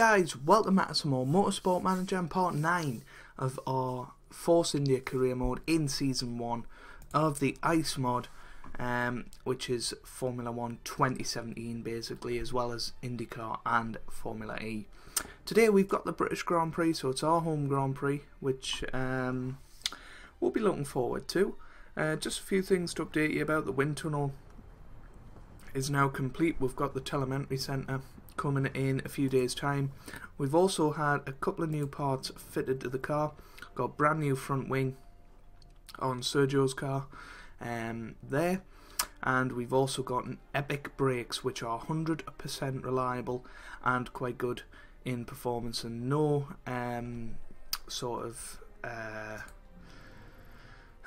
guys, welcome back to some more Motorsport Manager and part 9 of our Force India career mode in Season 1 of the ICE mod, which is Formula 1 2017 basically, as well as IndyCar and Formula E. Today we've got the British Grand Prix, so it's our home Grand Prix, which we'll be looking forward to. Just a few things to update you about. The wind tunnel is now complete. We've got the telemetry centre coming in a few days time. We've also had a couple of new parts fitted to the car. Got brand new front wing on Sergio's car there, and we've also got epic brakes which are 100% reliable and quite good in performance, and no sort of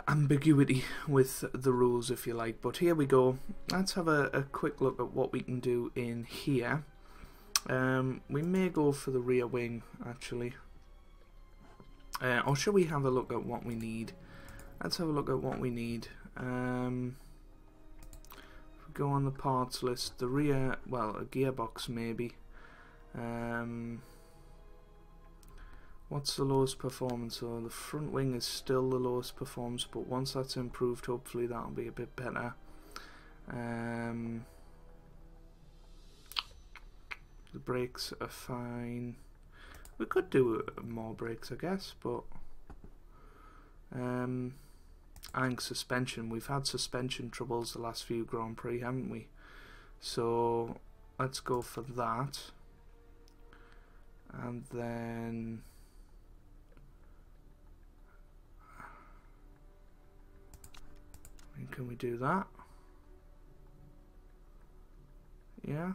ambiguity with the rules, if you like. But here we go. Let's have a quick look at what we can do in here. We may go for the rear wing actually, or should we have a look at what we need? Let's have a look at what we need. If we go on the parts list, the rear, well, a gearbox maybe. What's the lowest performance? So the front wing is still the lowest performance, but once that's improved, hopefully that'll be a bit better. The brakes are fine. We could do more brakes, I guess, but I think suspension. We've had suspension troubles the last few Grand Prix, haven't we? So let's go for that. And then can we do that? Yeah.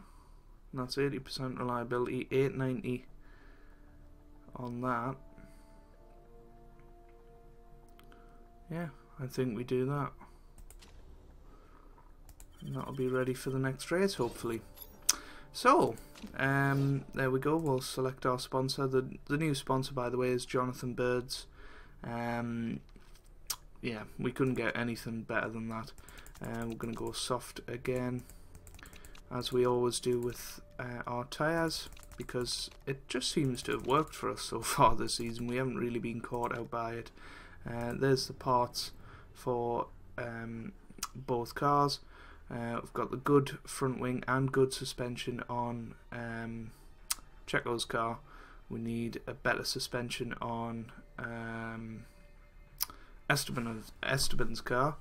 And that's 80% reliability, 890 on that. Yeah, I think we do that. And that'll be ready for the next race, hopefully. So, there we go. We'll select our sponsor. The new sponsor, by the way, is Jonathan Birds. Yeah, we couldn't get anything better than that. We're going to go soft again, as we always do with our tyres, because it just seems to have worked for us so far this season. We haven't really been caught out by it. There's the parts for both cars. We've got the good front wing and good suspension on Checo's car. We need a better suspension on Esteban's car.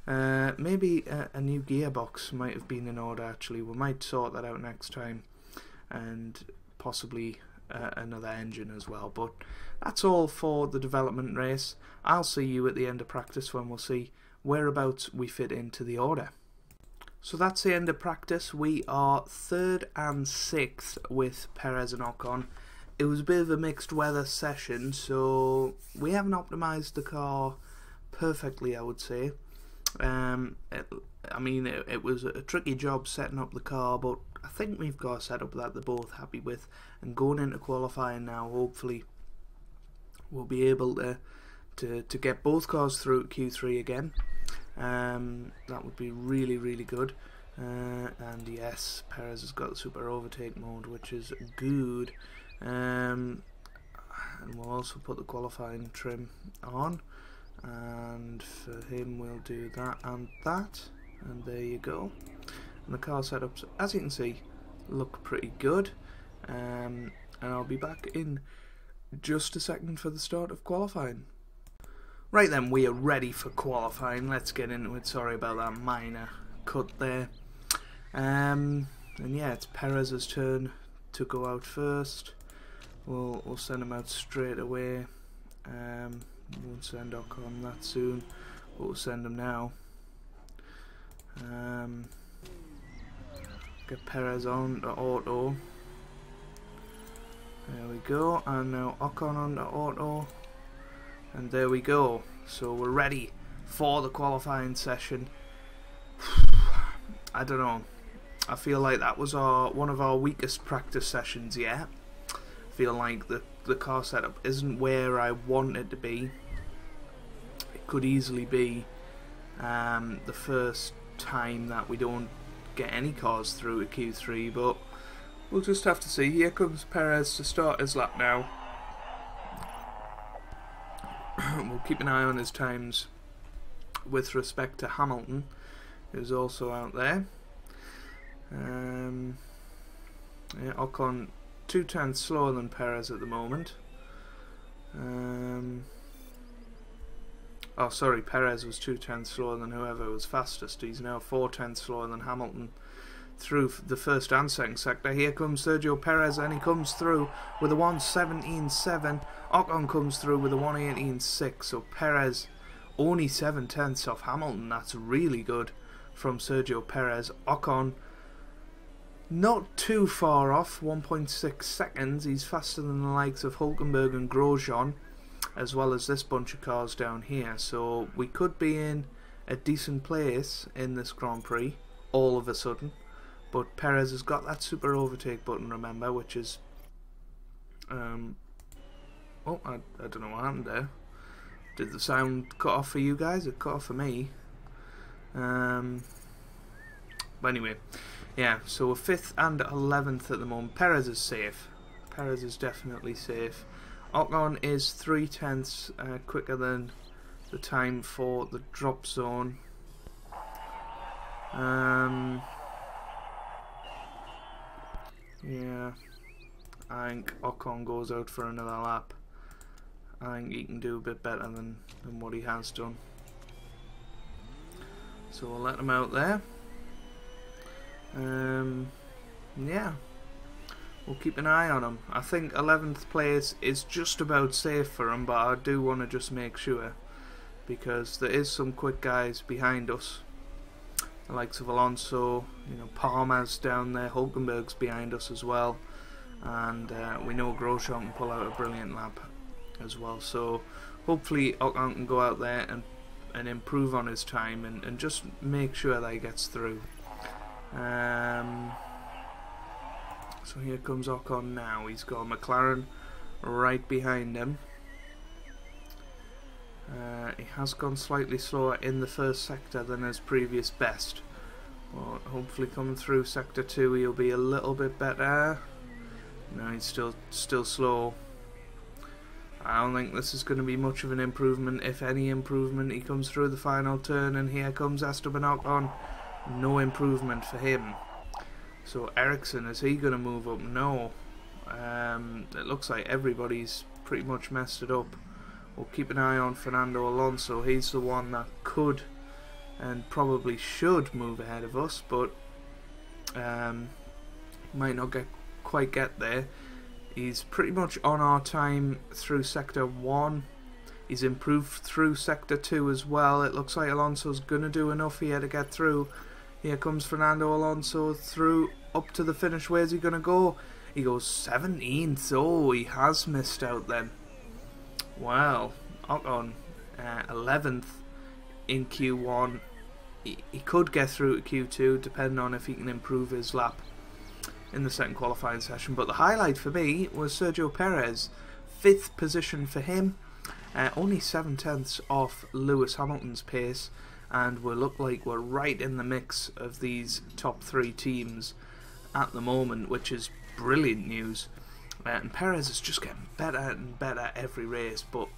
Maybe a new gearbox might have been in order actually. We might sort that out next time, and possibly another engine as well. But that's all for the development race. I'll see you at the end of practice when we'll see whereabouts we fit into the order. So that's the end of practice. We are 3rd and 6th with Perez and Ocon. It was a bit of a mixed weather session, so we haven't optimised the car perfectly, I would say. I mean, it was a tricky job setting up the car, but I think we've got a setup that they're both happy with. And going into qualifying now, hopefully we'll be able to get both cars through at Q3 again. That would be really, really good. And yes, Perez has got the super overtake mode, which is good. And we'll also put the qualifying trim on, and for him we'll do that and that, and there you go. And the car setups, as you can see, look pretty good. And I'll be back in just a second for the start of qualifying. Right then, we are ready for qualifying. Let's get into it. Sorry about that minor cut there. And yeah, it's Perez's turn to go out first. We'll send him out straight away. Won't send Ocon that soon, but we'll send him now. Get Perez on to auto. There we go, and now Ocon on to auto. And there we go. So we're ready for the qualifying session. I don't know. I feel like that was one of our weakest practice sessions yet. I feel like the car setup isn't where I want it to be. It could easily be the first time that we don't get any cars through at Q3, but We'll just have to see. Here comes Perez to start his lap now. We'll keep an eye on his times with respect to Hamilton, who's also out there. Yeah, Ocon 2/10 slower than Perez at the moment. Oh, sorry, Perez was 2/10 slower than whoever was fastest. He's now 4/10 slower than Hamilton through the first and second sector. Here comes Sergio Perez, and he comes through with a 1:17.7. Ocon comes through with a 1:18.6. So Perez only 7/10 off Hamilton. That's really good from Sergio Perez. Ocon not too far off, 1.6 seconds. He's faster than the likes of Hulkenberg and Grosjean, as well as this bunch of cars down here. So we could be in a decent place in this Grand Prix all of a sudden. But Perez has got that super overtake button, remember, which is... oh, I don't know what happened there. Did the sound cut off for you guys? It cut off for me. But anyway, yeah, so we're 5th and 11th at the moment. Perez is safe. Perez is definitely safe. Ocon is 3/10 quicker than the time for the drop zone. Yeah, I think Ocon goes out for another lap. I think he can do a bit better than what he has done. So we'll let him out there. Yeah, we'll keep an eye on him. I think 11th place is just about safe for him, but I do want to just make sure, because there is some quick guys behind us. The likes of Alonso, you know, Palmer's down there, Hulkenberg's behind us as well, and we know Grosjean can pull out a brilliant lap as well. So hopefully Ocon can go out there and improve on his time and just make sure that he gets through. So here comes Ocon now. He's got McLaren right behind him. He has gone slightly slower in the first sector than his previous best, but hopefully coming through sector 2 he'll be a little bit better. No, he's still slow. I don't think this is going to be much of an improvement, if any improvement. He comes through the final turn, and here comes Esteban Ocon. No improvement for him. So Ericsson, is he going to move up? No. It looks like everybody's pretty much messed it up. We'll keep an eye on Fernando Alonso. He's the one that could and probably should move ahead of us, but might not quite get there. He's pretty much on our time through sector 1. He's improved through sector 2 as well. It looks like Alonso's going to do enough here to get through. Here comes Fernando Alonso through up to the finish. Where's he going to go? He goes 17th. Oh, he has missed out then. Well, Ocon 11th in Q1. He could get through to Q2 depending on if he can improve his lap in the second qualifying session. But the highlight for me was Sergio Perez. 5th position for him. Only 7/10 off Lewis Hamilton's pace, and we look like we're right in the mix of these top 3 teams at the moment, which is brilliant news. And Perez is just getting better and better every race, but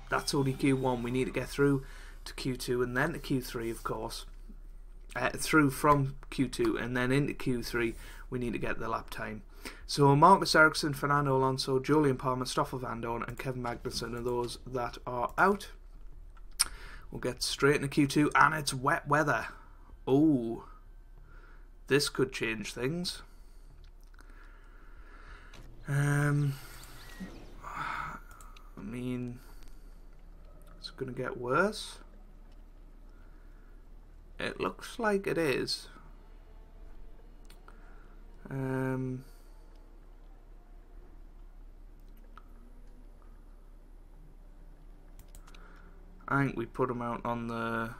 that's only Q1. We need to get through to Q2 and then to Q3, of course. Through from Q2 and then into Q3, we need to get the lap time. So Marcus Ericsson, Fernando Alonso, Julian Palmer, Stoffel Van Dorn and Kevin Magnussen are those that are out. We'll get straight into Q2, and it's wet weather. Oh, this could change things. I mean, it's going to get worse. It looks like it is. I think we put them out on the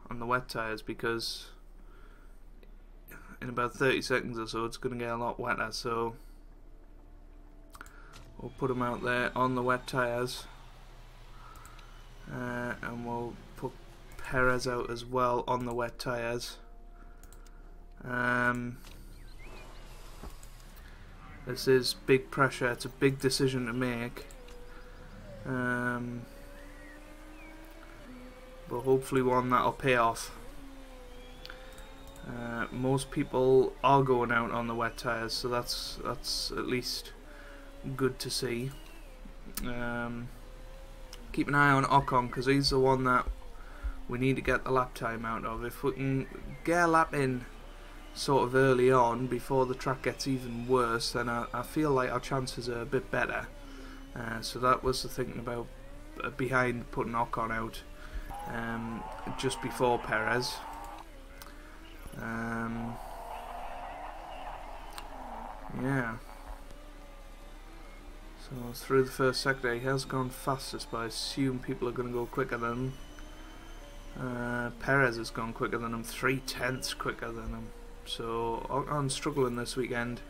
wet tyres, because in about 30 seconds or so it's going to get a lot wetter, so we'll put them out there on the wet tyres, and we'll put Perez out as well on the wet tyres. This is big pressure. It's a big decision to make. But hopefully one that'll pay off. Most people are going out on the wet tyres, so that's at least good to see. Keep an eye on Ocon, because he's the one that we need to get the lap time out of. If we can get a lap in sort of early on before the track gets even worse, then I feel like our chances are a bit better. So that was the thinking about behind putting Ocon out just before Perez. Yeah. So through the first sector, he has gone fastest, but I assume people are going to go quicker than him. Perez has gone quicker than him, 3/10 quicker than him. So Ocon's struggling this weekend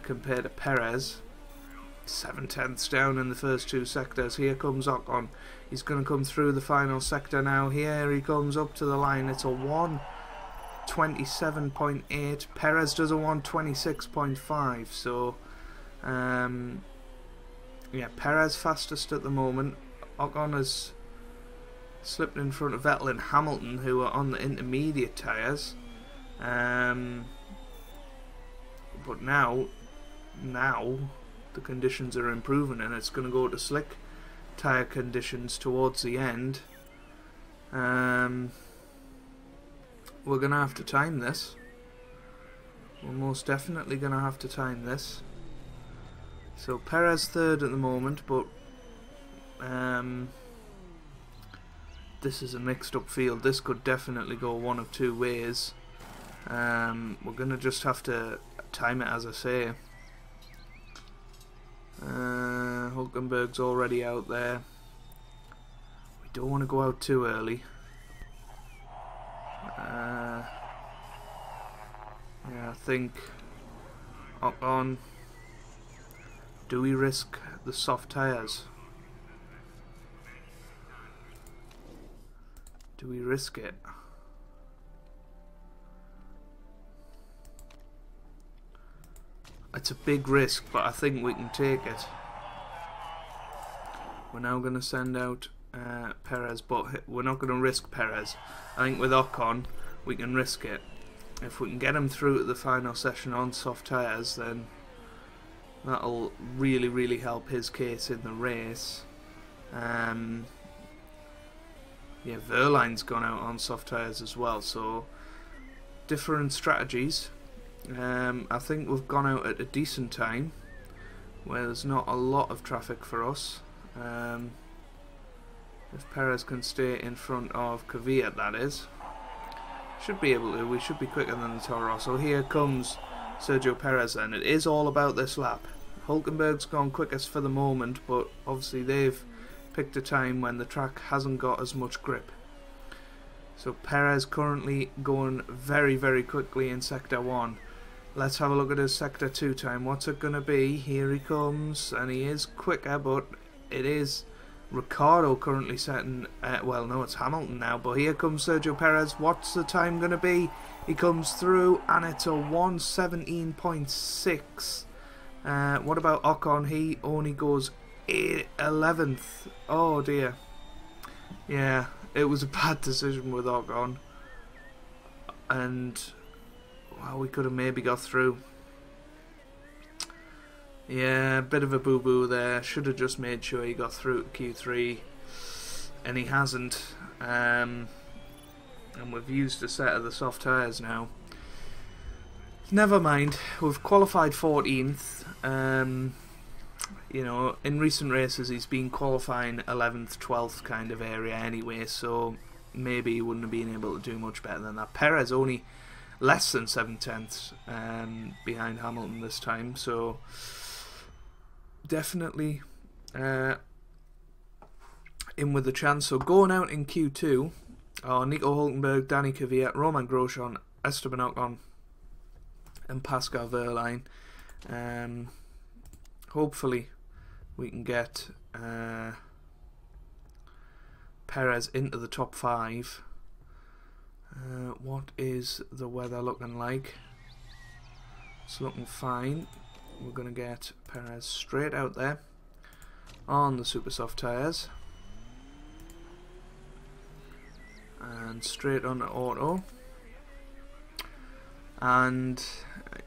compared to Perez. 7/10 down in the first two sectors. Here comes Ocon. He's going to come through the final sector now. Here he comes up to the line. It's a 1:27.8. Perez does a 1:26.5. So yeah, Perez fastest at the moment. Ocon has slipped in front of Vettel and Hamilton, who are on the intermediate tyres. But now the conditions are improving, and it's going to go to slick tyre conditions towards the end. We're going to have to time this. We're most definitely going to have to time this. So Perez third at the moment, but this is a mixed up field. This could definitely go one of two ways. We're going to just have to time it, as I say. Hulkenberg's already out there. We don't want to go out too early. Yeah, I think Ocon. Do we risk the soft tyres? Do we risk it? It's a big risk, but I think we can take it. We're now going to send out Perez, but we're not going to risk Perez. I think with Ocon, we can risk it. If we can get him through to the final session on soft tyres, then that'll really, really help his case in the race. Yeah, Verline's gone out on soft tyres as well, so different strategies. I think we've gone out at a decent time where there's not a lot of traffic for us. If Perez can stay in front of Kvyat, that is. Should be able to. We should be quicker than the Toro Rosso. Here comes Sergio Perez then. It is all about this lap. Hulkenberg's gone quickest for the moment, but obviously they've picked a time when the track hasn't got as much grip. So Perez currently going very, very quickly in Sector 1. Let's have a look at his Sector 2 time. What's it going to be? Here he comes, and he is quicker, but it is Ricciardo currently setting... well, no, it's Hamilton now, but here comes Sergio Perez. What's the time going to be? He comes through, and it's a 1:17.6. What about Ocon? He only goes 11th. Oh, dear. Yeah, it was a bad decision with Ocon. And... well, we could have maybe got through. Yeah, a bit of a boo-boo there. Should have just made sure he got through to Q3. And he hasn't. And we've used a set of the soft tyres now. Never mind. We've qualified 14th. You know, in recent races he's been qualifying 11th, 12th kind of area anyway. So maybe he wouldn't have been able to do much better than that. Perez only less than 7/10 behind Hamilton this time, so definitely in with the chance. So going out in Q2 are Nico Hulkenberg, Danny Kvyat, Romain Grosjean, Esteban Ocon and Pascal Wehrlein. Hopefully we can get Perez into the top 5. What is the weather looking like? It's looking fine. we're going to get Perez straight out there on the super soft tyres and straight on the auto. And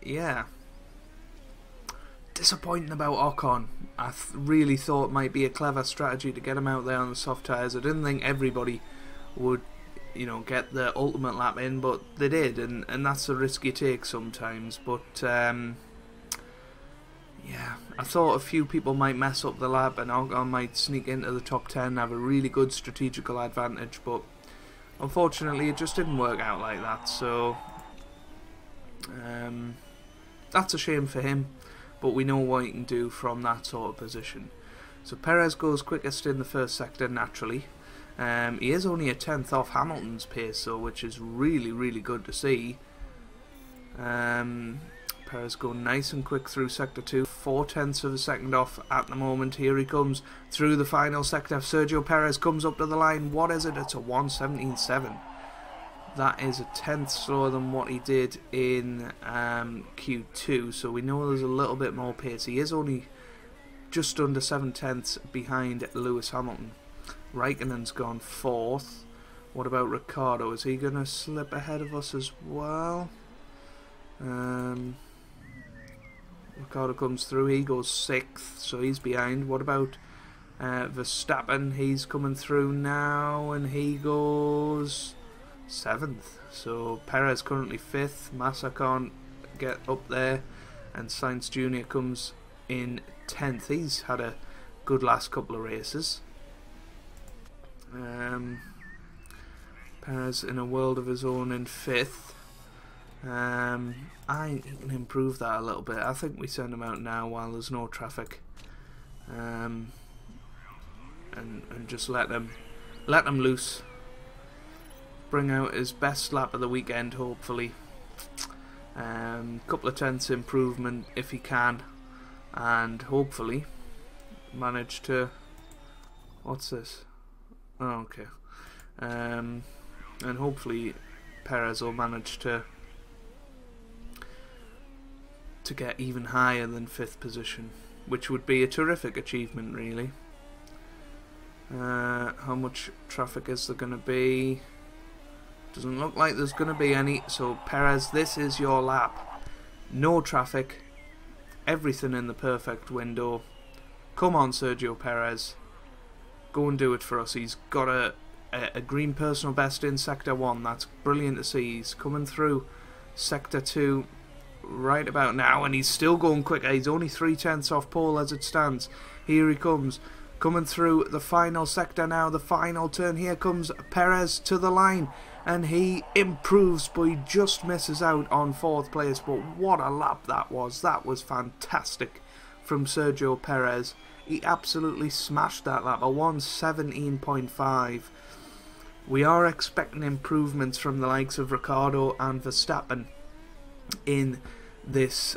yeah, disappointing about Ocon. I really thought it might be a clever strategy to get him out there on the soft tyres. I didn't think everybody would, you know, get the ultimate lap in, but they did, and that's a risk you take sometimes. But yeah, I thought a few people might mess up the lap and Ocon might sneak into the top 10 and have a really good strategical advantage, but unfortunately it just didn't work out like that. So that's a shame for him, but we know what he can do from that sort of position. So Perez goes quickest in the first sector naturally. He is only a 10th off Hamilton's pace, though, which is really good to see. Perez going nice and quick through sector 2, 4/10 of a second off at the moment. Here he comes through the final sector. Sergio Perez comes up to the line. What is it? It's a 1:17.7. That is a 10th slower than what he did in Q2, so we know there's a little bit more pace. He is only just under 7/10 behind Lewis Hamilton. Raikkonen's gone 4th. What about Ricciardo? Is he going to slip ahead of us as well? Ricciardo comes through. He goes 6th, so he's behind. What about Verstappen? He's coming through now, and he goes 7th. So Perez currently 5th. Massa can't get up there, and Sainz Jr. comes in 10th. He's had a good last couple of races. Perez in a world of his own in 5th. I can improve that a little bit. I think we send him out now while there's no traffic, and just let him loose. Bring out his best lap of the weekend, hopefully. Couple of tenths improvement if he can, and hopefully manage to. What's this? Oh, okay. And hopefully Perez will manage to get even higher than 5th position, which would be a terrific achievement, really. How much traffic is there going to be? Doesn't look like there's going to be any. So Perez, this is your lap. No traffic. Everything in the perfect window. Come on, Sergio Perez. Go and do it for us. He's got a green personal best in sector 1. That's brilliant to see. He's coming through sector 2 right about now, and he's still going quicker. He's only 3/10 off pole as it stands. Here he comes, coming through the final sector now, the final turn. Here comes Perez to the line, and he improves, but he just misses out on 4th place. But what a lap that was. That was fantastic from Sergio Perez. He absolutely smashed that lap, a 1:17.5. We are expecting improvements from the likes of Ricciardo and Verstappen in this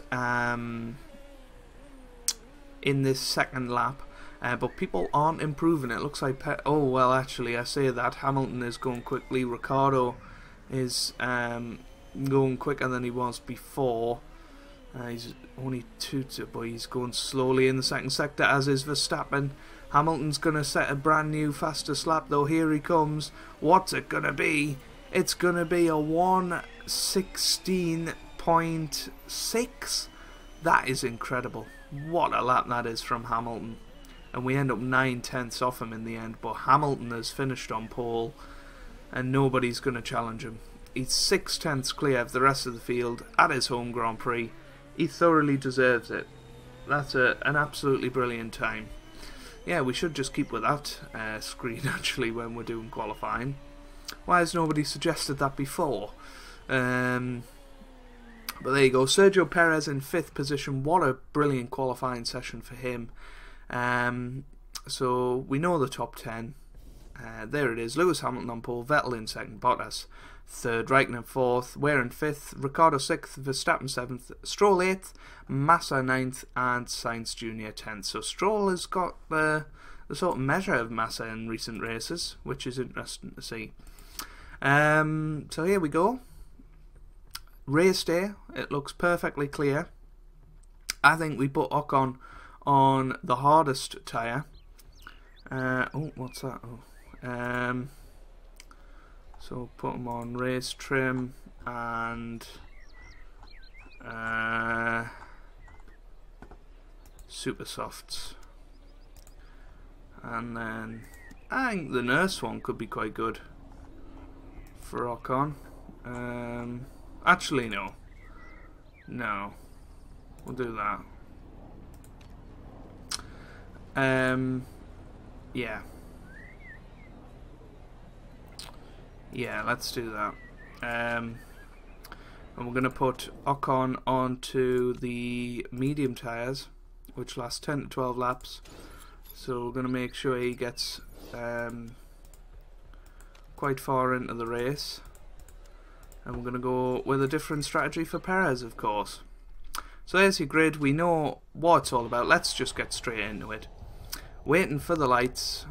second lap, but people aren't improving. It looks like oh well, actually I say that Hamilton is going quickly. Ricciardo is going quicker than he was before. He's only 2, but he's going slowly in the second sector, as is Verstappen. Hamilton's going to set a brand new fastest lap, though. Here he comes. What's it going to be? It's going to be a 1:16.6. That is incredible. What a lap that is from Hamilton. And we end up 9/10 off him in the end, but Hamilton has finished on pole, and nobody's going to challenge him. He's 6/10 clear of the rest of the field at his home Grand Prix. He thoroughly deserves it. That's an absolutely brilliant time. Yeah, we should just keep with that screen actually when we're doing qualifying. Why has nobody suggested that before? But there you go. Sergio Perez in 5th position. What a brilliant qualifying session for him. So we know the top 10. There it is. Lewis Hamilton on pole, Vettel in 2nd, Bottas 3rd, Raikkonen 4th, Ware in 5th, Ricciardo 6th, Verstappen 7th, Stroll 8th, Massa 9th, and Sainz Jr. 10th. So Stroll has got the sort of measure of Massa in recent races, which is interesting to see. So here we go. Race day, it looks perfectly clear. I think we put Ocon on the hardest tyre. Oh, what's that? Oh, so put him on race trim and super softs, and then I think the nurse one could be quite good for Ocon. Actually, no, we'll do that. Yeah, let's do that. And we're going to put Ocon onto the medium tyres, which last 10 to 12 laps. So we're going to make sure he gets quite far into the race. And we're going to go with a different strategy for Perez, of course. So there's your grid. We know what it's all about. Let's just get straight into it. Waiting for the lights.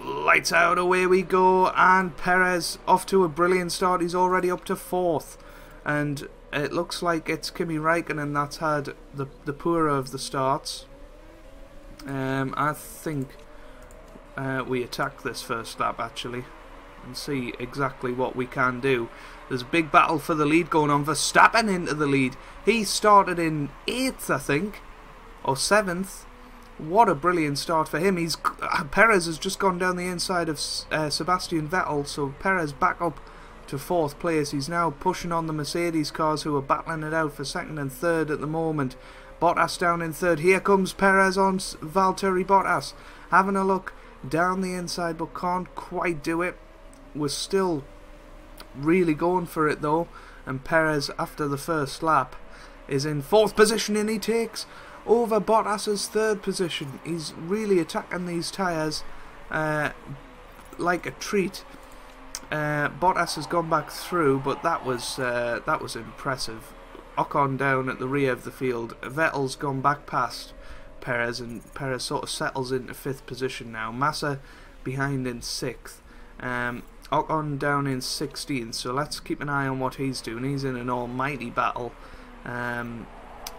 Lights out, away we go, and Perez off to a brilliant start. He's already up to 4th, and it looks like it's Kimi Räikkönen that's had the poorer of the starts. I think we attack this first lap actually and see exactly what we can do. There's a big battle for the lead going on. Verstappen into the lead. He started in 8th, I think, or 7th. What a brilliant start for him. Perez has just gone down the inside of Sebastian Vettel, so Perez back up to 4th place. He's now pushing on the Mercedes cars, who are battling it out for 2nd and 3rd at the moment. Bottas down in 3rd. Here comes Perez on Valtteri Bottas, having a look down the inside but can't quite do it. We're still really going for it though, and Perez after the first lap is in 4th position, and he takes over Bottas's 3rd position. He's really attacking these tyres like a treat. Bottas has gone back through, but that was impressive. Ocon down at the rear of the field. Vettel's gone back past Perez, and Perez sort of settles into 5th position now. Massa behind in 6th. Ocon down in 16th, so let's keep an eye on what he's doing. He's in an almighty battle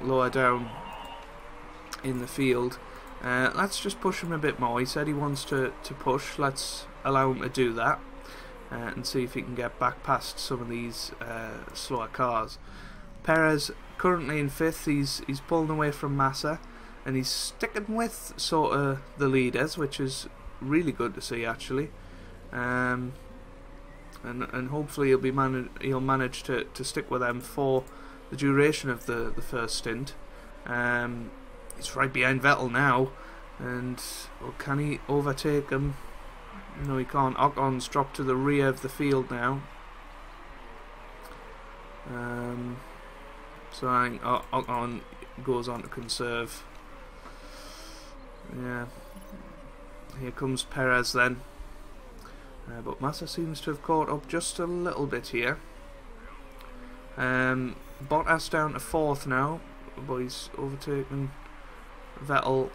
lower down in the field. Let's just push him a bit more. He said he wants to push. Let's allow him to do that and see if he can get back past some of these slower cars. Perez currently in 5th. He's pulling away from Massa, and he's sticking with sort of the leaders, which is really good to see actually. And hopefully he'll manage to stick with them for the duration of the first stint. He's right behind Vettel now, and can he overtake him? No, he can't. Ocon's dropped to the rear of the field now. So I think Ocon goes on to conserve. Yeah. Here comes Perez then. But Massa seems to have caught up just a little bit here. Bottas down to 4th now, but he's overtaken Vettel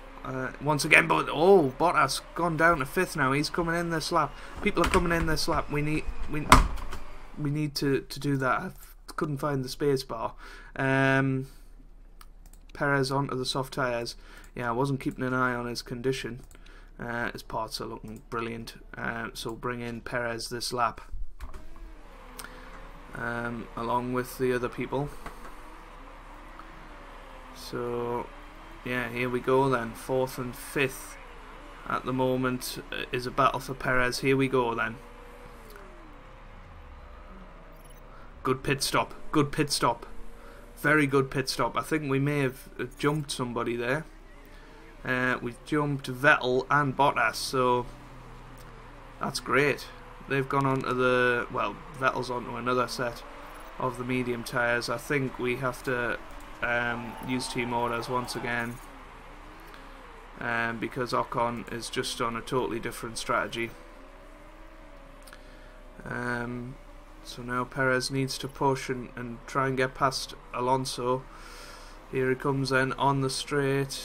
once again. But Bottas gone down to 5th now. He's coming in this lap. People are coming in this lap. We need to do that. I couldn't find the space bar. Perez onto the soft tyres. Yeah, I wasn't keeping an eye on his condition. His parts are looking brilliant, so bring in Perez this lap along with the other people. So yeah, here we go then. 4th and 5th at the moment is a battle for Perez. Here we go then. Good pit stop, very good pit stop. I think we may have jumped somebody there. We've jumped Vettel and Bottas, so that's great. They've gone on to the, well, Vettel's onto another set of the medium tyres. I think we have to use team orders once again, because Ocon is just on a totally different strategy. So now Perez needs to push and try and get past Alonso. Here he comes then on the straight.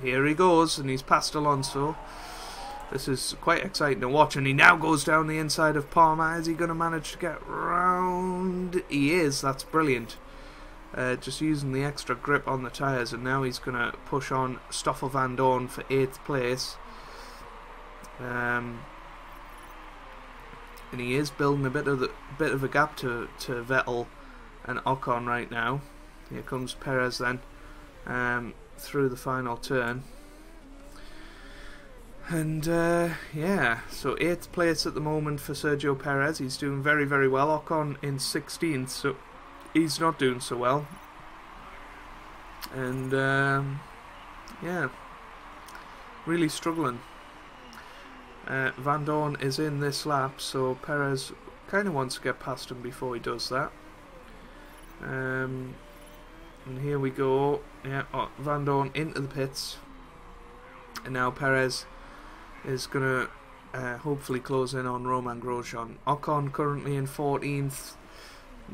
Here he goes, and he's past Alonso. This is quite exciting to watch, and he now goes down the inside of Palmer. Is he going to manage to get round? He is. That's brilliant. Just using the extra grip on the tyres, and now he's going to push on Stoffel Van Dorn for 8th place. And he is building a bit of a gap to Vettel and Ocon right now. Here comes Perez then through the final turn. And yeah, so 8th place at the moment for Sergio Perez. He's doing very, very well. Ocon in 16th, so he's not doing so well. And yeah, really struggling. Van Dorn is in this lap, so Perez kind of wants to get past him before he does that. And here we go. Yeah, Van Dorn into the pits. And now Perez is going to hopefully close in on Romain Grosjean. Ocon currently in 14th,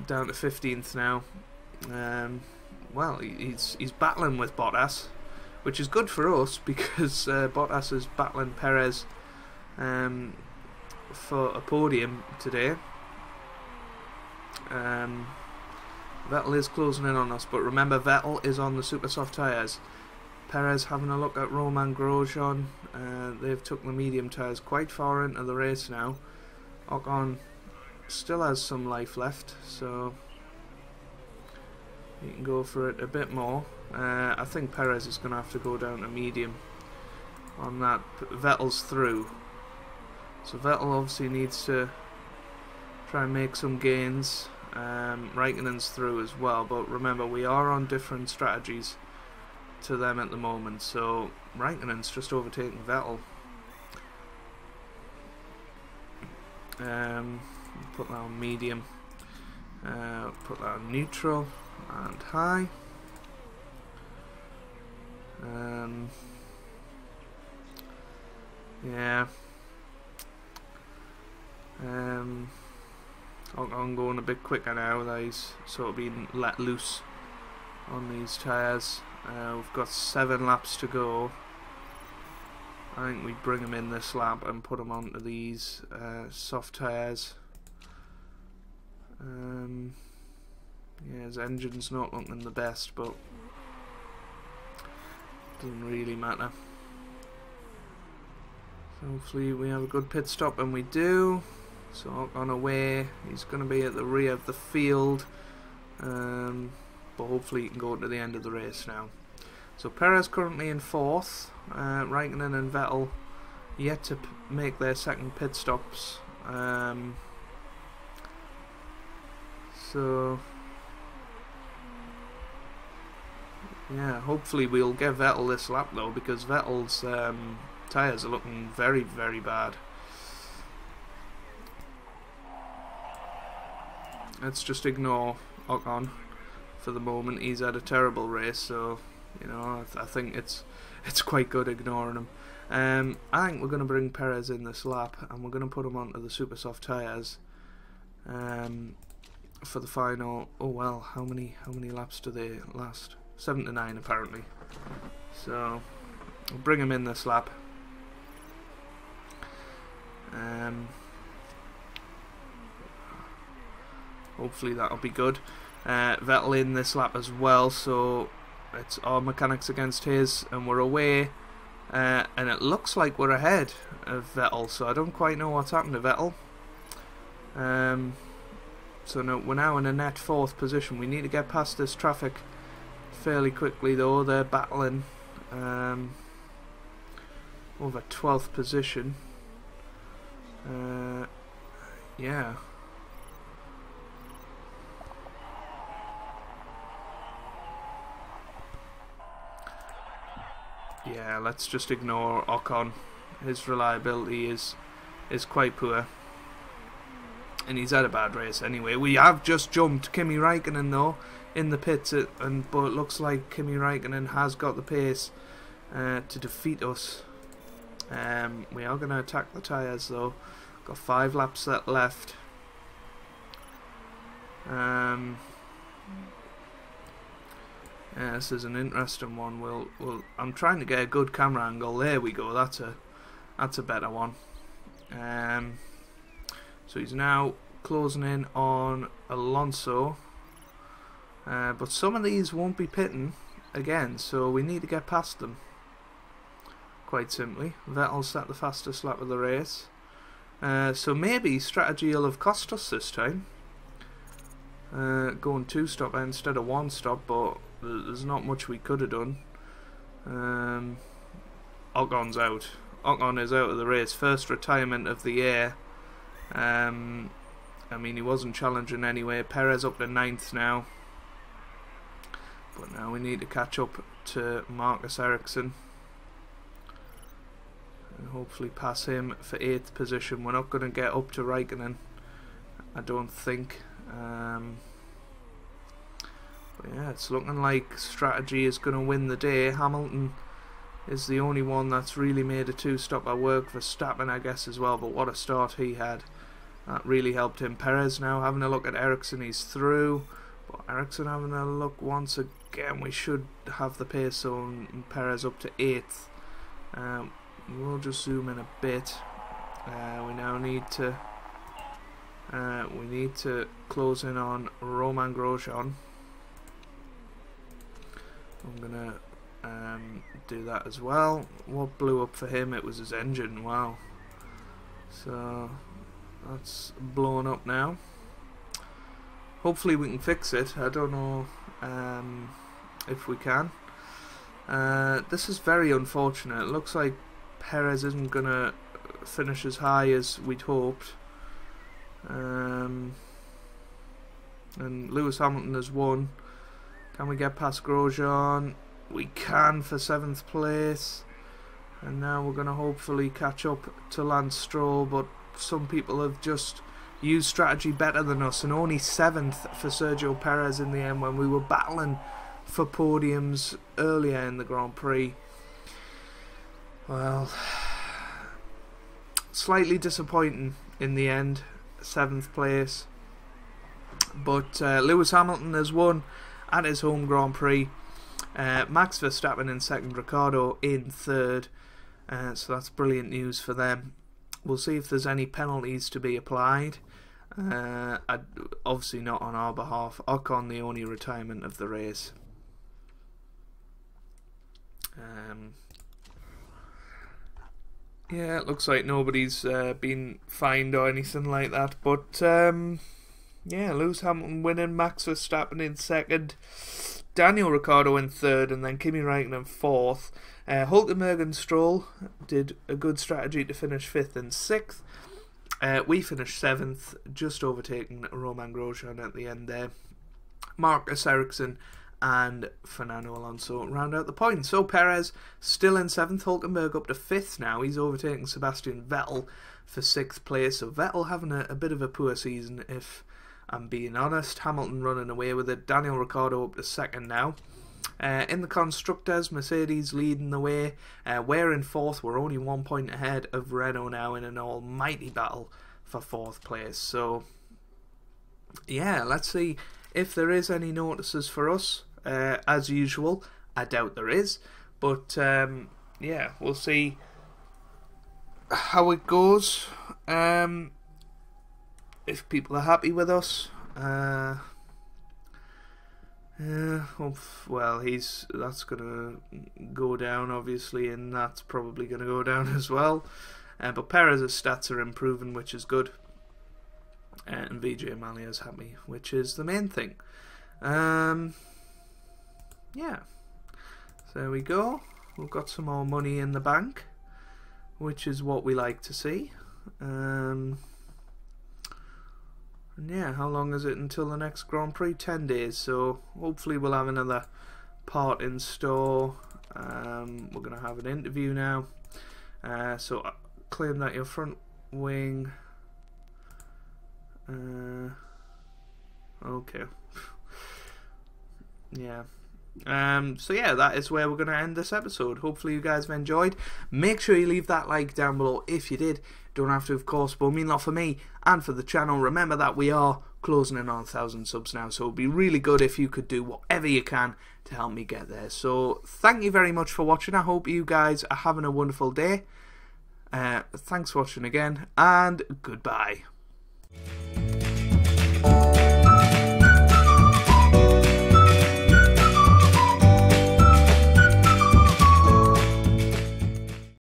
down to 15th now. Well, he's battling with Bottas, which is good for us because Bottas is battling Perez for a podium today. Vettel is closing in on us, but remember Vettel is on the super soft tyres. Perez having a look at Romain Grosjean. They've took the medium tyres quite far into the race now. Ocon still has some life left, so he can go for it a bit more. I think Perez is going to have to go down to medium on that. Vettel's through, so Vettel obviously needs to try and make some gains. Raikkonen's through as well, but remember we are on different strategies to them at the moment, so Raikkonen's just overtaking Vettel. Put that on medium, put that on neutral and high. Yeah. I'm going a bit quicker now that he's sort of been let loose on these tyres. We've got 7 laps to go. I think we bring him in this lap and put him onto these soft tyres. Yeah, his engine's not looking the best, but doesn't really matter. So hopefully we have a good pit stop, and we do. So on away, he's going to be at the rear of the field, but hopefully he can go to the end of the race now. So Perez currently in 4th, Raikkonen and Vettel yet to make their second pit stops. So yeah, hopefully we'll get Vettel this lap though, because Vettel's tyres are looking very, very bad. Let's just ignore Ocon for the moment. He's had a terrible race, so you know I think it's quite good ignoring him. I think we're going to bring Perez in this lap, and we're going to put him onto the super soft tyres for the final. Oh well, how many laps do they last? 7 to 9 apparently. So we'll bring him in this lap. Hopefully that'll be good. Vettel in this lap as well, so it's our mechanics against his, and we're away. And it looks like we're ahead of Vettel, so I don't quite know what's happened to Vettel. So no, we're now in a net 4th position. We need to get past this traffic fairly quickly though. They're battling over 12th position. Yeah. Yeah, let's just ignore Ocon. His reliability is quite poor, and he's had a bad race anyway. We have just jumped Kimi Raikkonen though in the pits, but it looks like Kimi Raikkonen has got the pace to defeat us. We are going to attack the tyres though. Got 5 laps left. Yeah, this is an interesting one. I'm trying to get a good camera angle. There we go. That's a That's a better one. So he's now closing in on Alonso. But some of these won't be pitting again, so we need to get past them. Quite simply. Vettel's set the fastest lap of the race. So maybe strategy will have cost us this time. Going 2-stop instead of 1-stop, but there's not much we could have done. Ocon's out. Ocon is out of the race. First retirement of the year. I mean, he wasn't challenging anyway. Perez up to 9th now. But now we need to catch up to Marcus Ericsson. And hopefully pass him for 8th position. We're not going to get up to Raikkonen, I don't think. But yeah, it's looking like strategy is going to win the day. Hamilton is the only one that's really made a 2-stop at work. For Verstappen, I guess, as well. But what a start he had. That really helped him. Perez now having a look at Ericsson. He's through. But Ericsson having a look once again. We should have the pace on Perez up to 8th. We'll just zoom in a bit. We now need to close in on Romain Grosjean. I'm gonna do that as well. What blew up for him? It was his engine. Wow. So that's blown up now. Hopefully we can fix it. I don't know if we can. This is very unfortunate. It looks like Perez isn't gonna finish as high as we'd hoped. And Lewis Hamilton has won. Can we get past Grosjean? We can for 7th place. And now we're going to hopefully catch up to Lance Stroll, but some people have just used strategy better than us, and only 7th for Sergio Perez in the end when we were battling for podiums earlier in the Grand Prix. Well, slightly disappointing in the end, 7th place. But Lewis Hamilton has won at his home Grand Prix. Max Verstappen in 2nd, Ricciardo in 3rd. So that's brilliant news for them. We'll see if there's any penalties to be applied. Obviously not on our behalf. Ocon the only retirement of the race. Yeah, it looks like nobody's been fined or anything like that. But yeah, Lewis Hamilton winning, Max Verstappen in 2nd, Daniel Ricciardo in 3rd, and then Kimi Raikkonen 4th. Hulkenberg and Stroll did a good strategy to finish 5th and 6th. We finished 7th, just overtaking Romain Grosjean at the end there. Marcus Ericsson and Fernando Alonso round out the points. So Perez still in 7th, Hulkenberg up to 5th now. He's overtaking Sebastian Vettel for 6th place. So Vettel having a bit of a poor season, if I'm being honest. Hamilton running away with it. Daniel Ricciardo up to 2nd now. In the Constructors, Mercedes leading the way. We're in 4th. We're only 1 point ahead of Renault now in an almighty battle for 4th place. So yeah, let's see if there is any notices for us. As usual, I doubt there is. But yeah, we'll see how it goes. If people are happy with us. Well, that's gonna go down obviously, and that's probably gonna go down as well. But Perez's stats are improving, which is good, and Vijay Mallya's happy, which is the main thing. Yeah, so there we go. We've got some more money in the bank, which is what we like to see. And yeah, how long is it until the next Grand Prix? 10 days, so hopefully we'll have another part in store. We're going to have an interview now. So claim that your front wing... okay. Yeah. So yeah, that is where we're going to end this episode. Hopefully you guys have enjoyed. Make sure you leave that like down below if you did. Don't have to, of course, but it will mean a lot for me and for the channel. Remember that we are closing in on 1,000 subs now, so it would be really good if you could do whatever you can to help me get there. So thank you very much for watching. I hope you guys are having a wonderful day, Thanks for watching again, and goodbye.